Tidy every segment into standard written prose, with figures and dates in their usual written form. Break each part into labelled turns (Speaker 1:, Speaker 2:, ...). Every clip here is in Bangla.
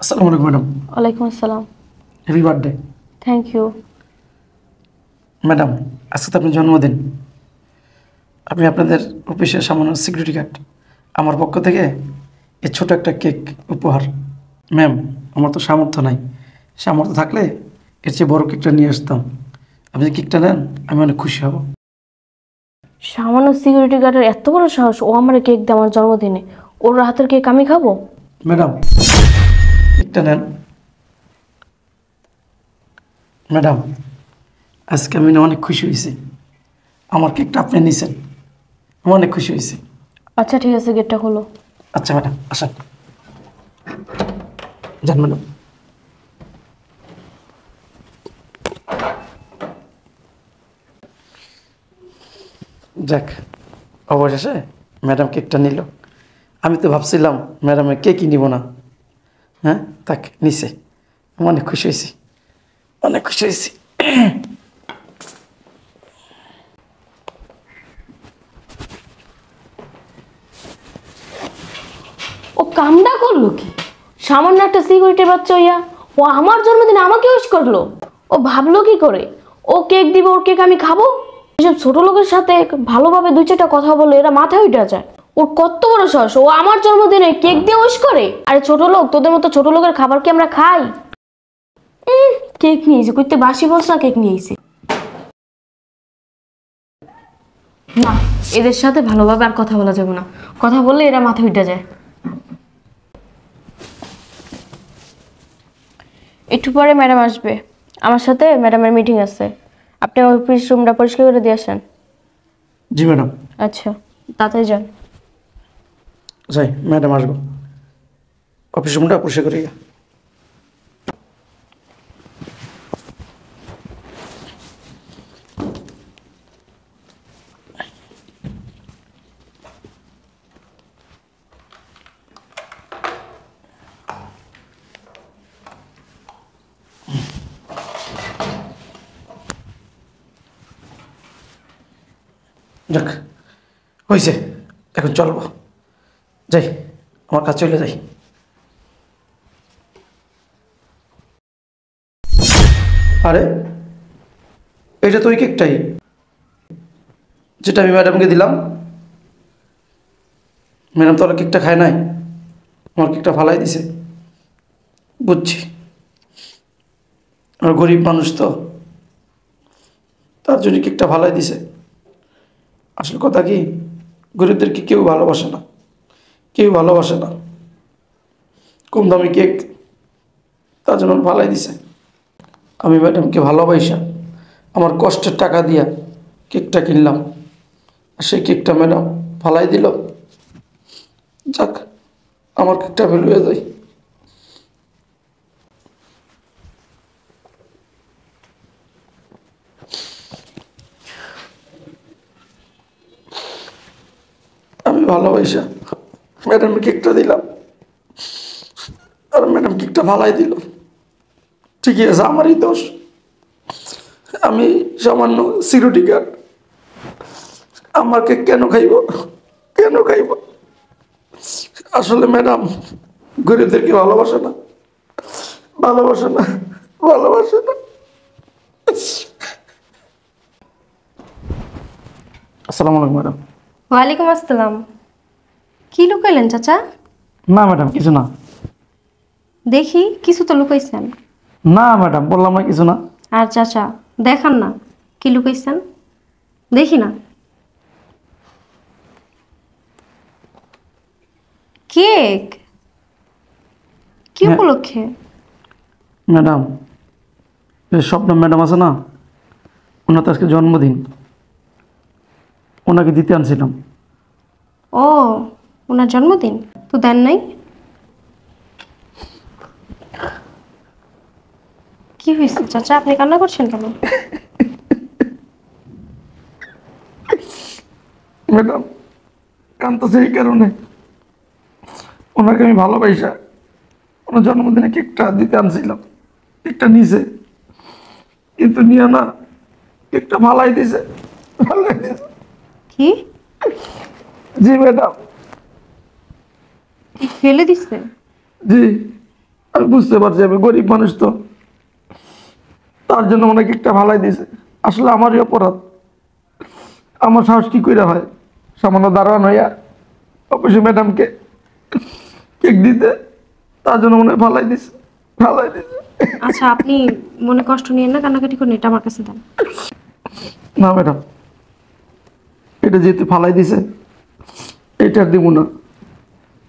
Speaker 1: আসসালামু আলাইকুম ম্যাডাম।
Speaker 2: ওয়ালাইকুম আসসালাম।
Speaker 1: Happy birthday.
Speaker 2: Thank you.
Speaker 1: Madam, আজকে তো আপনার জন্মদিন। আপনি আপনাদের অফিসের সামান্য সিকিউরিটি গার্ড, আমার পক্ষ থেকে এই ছোট একটা কেক উপহার। ম্যাম, আমার তো সামর্থ্য নাই, সামর্থ্য থাকলে এর চেয়ে বড় কেকটা নিয়ে আসতাম। আপনি যদি কেকটা নেন আমি অনেক খুশি হব।
Speaker 2: সামান্য সিকিউরিটি গার্ডের এত বড় সাহস, ও আমার কেক দেয় আমার জন্মদিনে। ওর হাতের কেক আমি খাবো?
Speaker 1: ম্যাডাম, কেকটা নেন। ম্যাডাম, আজকে আমি না অনেক খুশি হয়েছি, আমার কেকটা আপনি নিয়েছেন, আমি অনেক খুশি হয়েছি।
Speaker 2: আচ্ছা ঠিক আছে, গেটটা খোলো।
Speaker 1: আচ্ছা ম্যাডাম, আসেন। যান ম্যাডাম। যাক, অবশেষে ম্যাডাম কেকটা নিল। আমি তো ভাবছিলাম ম্যাডামের কেকই নিব না। হ্যাঁ, তাক নিছে। আমি অনেক খুশি হয়েছি, অনেক খুশি হয়েছি।
Speaker 2: ও কামটা করলো কি? সামান্য একটা সিকিউরিটির বাচ্চা হইয়া ও আমার জন্মদিনে আমাকে উইশ করলো। ও ভাবলো কি করে ও কেক দিবে, ওর কেক আমি খাবো? এসব ছোট লোকের সাথে ভালোভাবে দুই চারটা কথা বলে এরা মাথায় উঠে যায়। ওর কত বড় সাহস, ও আমার জন্মদিনে কেক দিয়ে উইশ করে? আরে ছোট লোক, তোদের মতো ছোট লোকের খাবার কি আমরা খাই? কেক নিয়েছি কইতে, বাসি বলছা কেক নিয়েছি। না, এদের সাথে ভালোভাবে আর কথা বলা যাবে না, কথা বললে এরা মাথায় উঠে যায়। একটু পরে ম্যাডাম আসবে, আমার সাথে ম্যাডামের মিটিং আছে। আপনি অফিস রুমটা পরিষ্কার করে দিয়ে আসেন।
Speaker 1: জি ম্যাডাম।
Speaker 2: আচ্ছা, তাড়াতাড়ি যান।
Speaker 1: যাই, ম্যাডাম আসবো, অফিস রুমটা পরিষ্কার করি। যাক, হয়েছে, এখন চলবো। যাই, আমার কাজ চলে যাই। আরে, এটা তো ওই কেকটাই যেটা আমি ম্যাডামকে দিলাম। ম্যাডাম তো আর কেকটা খায় নাই, আমার কেকটা ফালাই দিছে। বুঝছি, আর গরিব মানুষ তো, তার জন্য কেকটা ফালাই দিছে। আসল কথা কি, গরিবদেরকে কেউ ভালোবাসে না, কেউ ভালোবাসে না। কম দামি কেক, তার জন্য ফালাই দিছে। আমি ম্যাডামকে ভালোবাসা আমার কষ্টের টাকা দিয়া কেকটা কিনলাম, আর সেই কেকটা ম্যাডাম ফালাই দিল। যাক, আমার কেকটা ফেল হয়ে যায়। আমি ভালোবাসা ম্যাডাম কেকটা দিলাম, আর ম্যাডাম কেকটা ফালাই দিল। ঠিকই আছে, আমারই দোষ। আমি সামান্য সিকিউরিটি গার্ড, আমাকে কেন খাইব, কেন খাইব? আসলে ম্যাডাম গরিবদেরকে ভালোবাসে না, ভালোবাসে না, ভালোবাসে না। আসসালামু আলাইকুম ম্যাডাম।
Speaker 3: ওয়ালাইকুম আসসালাম। কি লুকাইলেন চাচা?
Speaker 1: না ম্যাডাম, কিছু না।
Speaker 3: দেখি কিছু তো লুকাইছেন।
Speaker 1: না ম্যাডাম, বললাম না কিছু না।
Speaker 3: আর চাচা দেখান না কি লুকাইছেন, দেখি না। কেক? কি
Speaker 1: হ্যাঁ।
Speaker 3: উপলক্ষে?
Speaker 1: ম্যাডাম, এই স্বপ্ন ম্যাডাম আছে না, ওনার তো আজকে জন্মদিন, ওনাকে দিতে আনছিলাম।
Speaker 3: ও, ওনার জন্মদিন তো দেন নাই? কি হয়েছে চাচা, আপনি কান্না করছেন কেন?
Speaker 1: ম্যাডাম, কান্দতেছে এই কারণে, ওনাকে আমি ভালোবাসা ওনার জন্মদিনে কেকটা দিতে আনছিলাম। কেকটা নিছে, কিন্তু নিয়ে না কেকটা ফালাই দিছে, ফালাই দিছে।
Speaker 3: কি
Speaker 1: জি ম্যাডাম।
Speaker 3: ফেলে দিচ্ছে?
Speaker 1: জি। আমি বুঝতে পারছি আমি গরিব মানুষ তো, তার জন্য অনেক একটা ভালাই দিছে। আসলে আমারই অপরাধ। আমার সাহস কি করে হয় সামান্য দাঁড়ান হইয়া অবশ্যই ম্যাডামকে কেক দিতে, তার জন্য মনে হয় ভালাই দিছে, ভালাই দিছে।
Speaker 3: আচ্ছা আপনি মনে কষ্ট নিয়েন না, কান্নাকাটি করুন, এটা আমার কাছে দেন।
Speaker 1: না ম্যাডাম, এটা যেহেতু ফালাই দিছে এটা আর দিব না।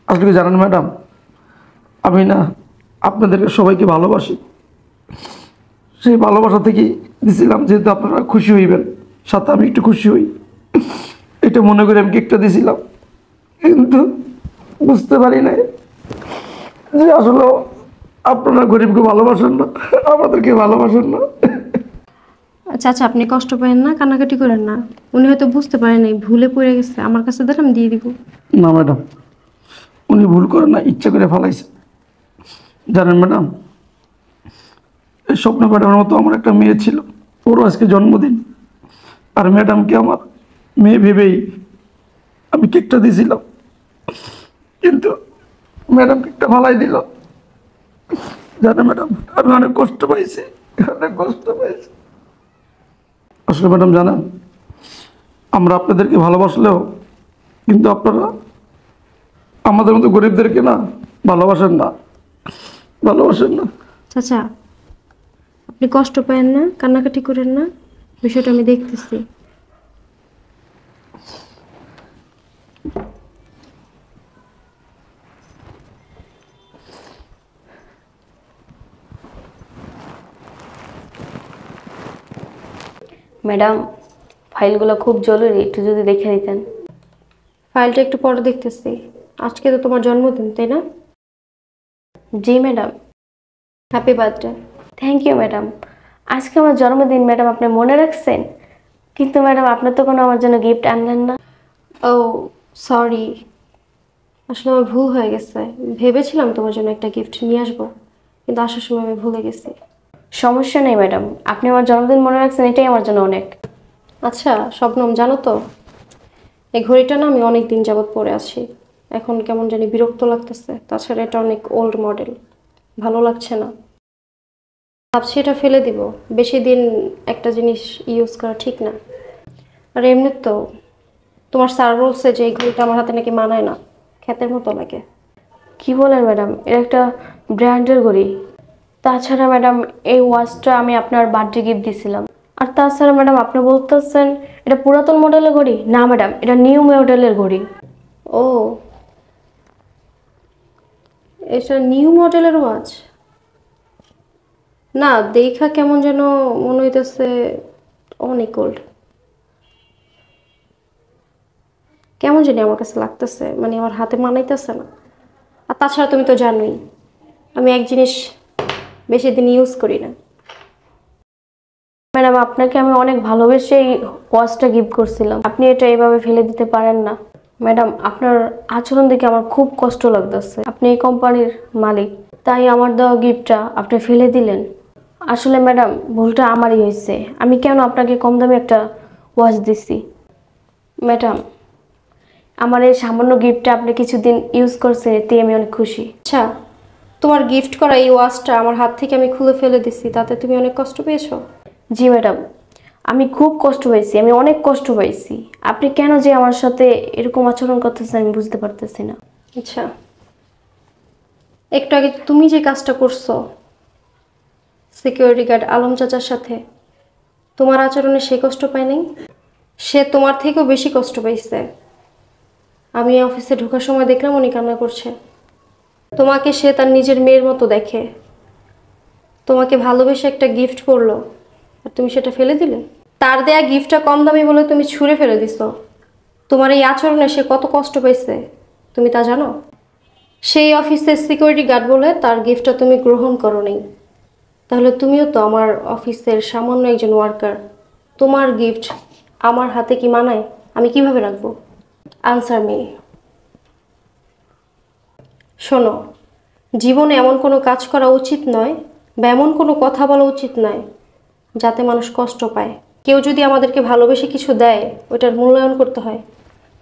Speaker 1: আসলে কি জানেন ম্যাডাম, আমি না আপনাদেরকে সবাইকে ভালোবাসি, সেই ভালোবাসা থেকেই দিছিলাম, যেহেতু আপনারা খুশি হইবেন, সাথে আমি একটু খুশি হই, এটা মনে করে আমি কেকটা দিছিলাম। কিন্তু বুঝতে পারি নাই যে আসলে আপনারা গরিবকে ভালোবাসেন না, আমাদেরকে ভালোবাসেন না।
Speaker 3: আচ্ছা আচ্ছা আপনি কষ্ট পাবেন না, কান্নাকাটি করেন না। উনি হয়তো বুঝতে পারেন নাই, ভুলে পড়ে গেছে, আমার কাছে দেন, আমি দিয়ে দিব।
Speaker 1: না ম্যাডাম, উনি ভুল করেন না, ইচ্ছা করে ফালাইছে। জানেন ম্যাডাম, এই স্বপ্ন ম্যাডামের মতো আমার একটা মেয়ে ছিল, ওরও আজকে জন্মদিন, আর ম্যাডামকে আমার মেয়ে ভেবেই আমি কেকটা দিয়েছিলাম, কিন্তু ম্যাডাম কেকটা ফালাই দিল। জানেন ম্যাডাম, আমি অনেক কষ্ট পাইছি, অনেক কষ্ট পাইছি। আসলে ম্যাডাম জানেন, আমরা আপনাদেরকে ভালোবাসলেও কিন্তু আপনারা আমাদের মতো গরিবদেরকে না ভালোবাসেন না, ভালোবাসেন না।
Speaker 3: চাচা আপনি কষ্ট পাবেন না, কান্নাকাটি করেন না, বিষয়টা আমি দেখতেছি।
Speaker 2: ম্যাডাম, ফাইলগুলো খুব জরুরি, একটু যদি দেখে দিতেন।
Speaker 3: ফাইলটা একটু পরে দেখতেছি। আজকে তো তোমার জন্মদিন, তাই না?
Speaker 2: জি madam.
Speaker 3: Happy birthday.
Speaker 2: Thank you madam. আজকে আমার জন্মদিন ম্যাডাম, আপনি মনে রাখছেন? কিন্তু ম্যাডাম আপনি তো কোনো আমার জন্য গিফট আনলেন না।
Speaker 3: ও সরি, আসলে আমার ভুল হয়ে গেছে। ভেবেছিলাম তোমার জন্য একটা গিফট নিয়ে আসবো, কিন্তু আসার সময় আমি ভুলে গেছি।
Speaker 2: সমস্যা নেই ম্যাডাম, আপনি আমার জন্মদিন মনে রাখছেন, এটাই আমার জন্য অনেক।
Speaker 3: আচ্ছা শবনম, জানো তো এই ঘড়িটা না আমি অনেক দিন যাবত পরে আছি, এখন কেমন জানি বিরক্ত লাগতেছে। তাছাড়া এটা অনেক ওল্ড মডেল, ভালো লাগছে না। ভাবছি এটা ফেলে দিব, বেশি দিন একটা জিনিস ইউজ করা ঠিক না। আর এমনি তো তোমার স্যার বলছে যে এই ঘড়িটা আমার হাতে নাকি মানায় না, ক্ষেতের মতো লাগে।
Speaker 2: কি বলেন ম্যাডাম, এটা একটা ব্র্যান্ডের ঘড়ি। তাছাড়া ম্যাডাম এই ওয়াচটা আমি আপনার বার্থডে গিফট দিয়েছিলাম। আর তাছাড়া ম্যাডাম আপনি বলতেছেন এটা পুরাতন মডেলের ঘড়ি? না ম্যাডাম, এটা নিউ মডেলের ঘড়ি।
Speaker 3: ও, এটা নিউ মডেলের ওয়াচ? না, দেখা কেমন যেন মনে হইতেছে অনেক ওল্ড, কেমন জানি আমার কাছে লাগতেছে, মানে আমার হাতে মানাইতেছে না। আর তাছাড়া তুমি তো জানোই আমি এক জিনিস বেশি দিন ইউজ করি না।
Speaker 2: ম্যাডাম আপনাকে আমি অনেক ভালোবেসে এই ওয়াচটা গিফট করছিলাম, আপনি এটা এইভাবে ফেলে দিতে পারেন না। ম্যাডাম আপনার আচরণ দেখে আমার খুব কষ্ট লাগতেছে, আপনি এই কোম্পানির মালিক, তাই আমার দেওয়া গিফটটা আপনি ফেলে দিলেন। আসলে ম্যাডাম ভুলটা আমারই হয়েছে, আমি কেন আপনাকে কম দামে একটা ওয়াচ দিছি। ম্যাডাম আমার এই সামান্য গিফটটা আপনি কিছুদিন ইউজ করছেন, এতে আমি অনেক খুশি।
Speaker 3: আচ্ছা, তোমার গিফট করা এই ওয়াচটা আমার হাত থেকে আমি খুলে ফেলে দিছি, তাতে তুমি অনেক কষ্ট পেয়েছো?
Speaker 2: জি ম্যাডাম, আমি খুব কষ্ট পাইছি, আমি অনেক কষ্ট পাইছি। আপনি কেন যে আমার সাথে এরকম আচরণ করতেছেন আমি বুঝতে পারতেছি না।
Speaker 3: আচ্ছা, একটু আগে তুমি যে কাজটা করছো সিকিউরিটি গার্ড আলম চাচার সাথে, তোমার আচরণে সে কষ্ট পায় নাই? সে তোমার থেকেও বেশি কষ্ট পাইছে। আমি অফিসে ঢোকার সময় দেখলাম উনি কান্না করছে। তোমাকে সে তার নিজের মেয়ের মতো দেখে, তোমাকে ভালোবেসে একটা গিফট করলো আর তুমি সেটা ফেলে দিলে। তার দেয়া গিফটটা কম দামি বলে তুমি ছুঁড়ে ফেলে দিছো। তোমার এই আচরণে সে কত কষ্ট পাইছে তুমি তা জানো? সেই অফিসের সিকিউরিটি গার্ড বলে তার গিফটটা তুমি গ্রহণ করো নাই, তাহলে তুমিও তো আমার অফিসের সামান্য একজন ওয়ার্কার। তোমার গিফট আমার হাতে কি মানায়? আমি কিভাবে রাখবো? Answer me. শোনো, জীবনে এমন কোনো কাজ করা উচিত নয় বা এমন কোনো কথা বলা উচিত নয় যাতে মানুষ কষ্ট পায়। কেউ যদি আমাদেরকে ভালোবেসে কিছু দেয় ওটার মূল্যায়ন করতে হয়।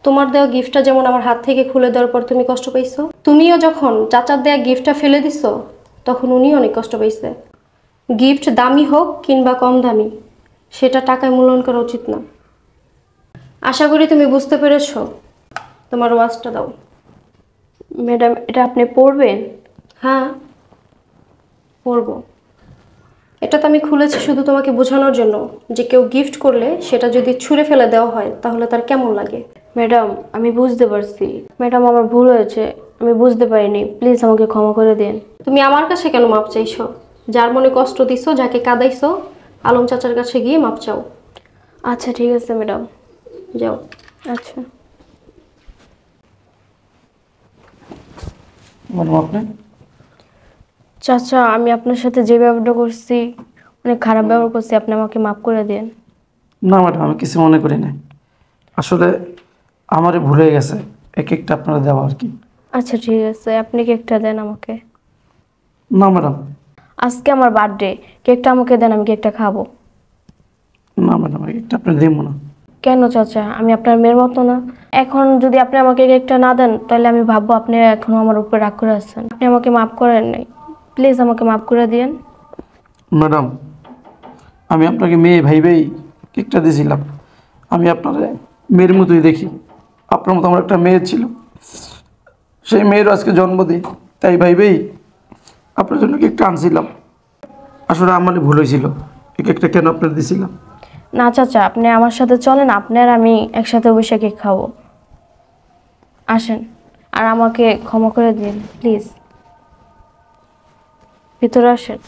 Speaker 3: তোমার দেওয়া গিফটটা যেমন আমার হাত থেকে খুলে দেওয়ার পর তুমি কষ্ট পাইছো, তুমিও যখন চাচার দেওয়া গিফটটা ফেলে দিছো তখন উনি অনেক কষ্ট পাইছে। গিফট দামি হোক কিংবা কম দামি, সেটা টাকায় মূল্যায়ন করা উচিত না। আশা করি তুমি বুঝতে পেরেছো। তোমার ওয়াচটা দাও।
Speaker 2: ম্যাডাম এটা আপনি পড়বেন?
Speaker 3: হ্যাঁ, পরবো। এটা তো আমি খুলেছি শুধু তোমাকে বোঝানোর জন্য যে কেউ গিফট করলে সেটা যদি ছুঁড়ে ফেলে দেওয়া হয় তাহলে তার কেমন লাগে।
Speaker 2: ম্যাডাম আমি বুঝতে পারছি, ম্যাডাম আমার ভুল হয়েছে, আমি বুঝতে পারিনি, প্লিজ আমাকে ক্ষমা করে দিন।
Speaker 3: তুমি আমার কাছে কেন মাপ চাইছো? যার মনে কষ্ট দিছো, যাকে কাঁদাইছো, আলম চাচার কাছে গিয়ে মাপ চাও।
Speaker 2: আচ্ছা ঠিক আছে ম্যাডাম,
Speaker 3: যাও।
Speaker 2: আচ্ছা।
Speaker 1: ম্যাডাম আপনি?
Speaker 2: চাচা আমি আপনার সাথে যে ব্যবহারটা করছি, অনেক খারাপ ব্যবহার করছি, আপনি আমাকে মাফ করে দিন।
Speaker 1: না ম্যাডাম, আমি কিছু মনে করি না। আসলে আমারই ভুল হয়ে গেছে, এক একটা আপনারা দেওয়া আর কি।
Speaker 2: আচ্ছা ঠিক আছে, আপনি কেকটা দেন আমাকে।
Speaker 1: না ম্যাডাম।
Speaker 2: আজকে আমার বার্থডে, কেকটা আমাকে দেন, আমি কেকটা খাবো।
Speaker 1: না ম্যাডাম, এই কেকটা আপনি দেবো না।
Speaker 2: কেন চাচা, আমি আপনার মেয়ের মতো না? এখন যদি আপনি আমাকে কেকটা না দেন তাহলে আমি ভাববো আপনি এখনো আমার উপর রাগ করে আছেন। আপনি আমাকে মাফ করেন নাই, প্লিজ আমাকে মাফ করে দিন।
Speaker 1: ম্যাডাম আমি আপনাকে মেয়ে ভাইবেই কেকটা দিয়েছিলাম। আমি আপনার মেয়ের মতোই দেখি, আপনার মতো আমার একটা মেয়ে ছিল, সেই মেয়েরও আজকে জন্মদিন, তাই ভাইবেই আপনার জন্য কেকটা আনছিলাম। আসলে আমারই ভুল হয়েছিল, এই কেকটা কেন আপনার দিয়েছিলাম।
Speaker 2: না চাচা, আপনি আমার সাথে চলেন, আপনার আমি একসাথে বসে কেক খাবো। আসেন, আর আমাকে ক্ষমা করে দিন প্লিজ, ভিতরে আসেন।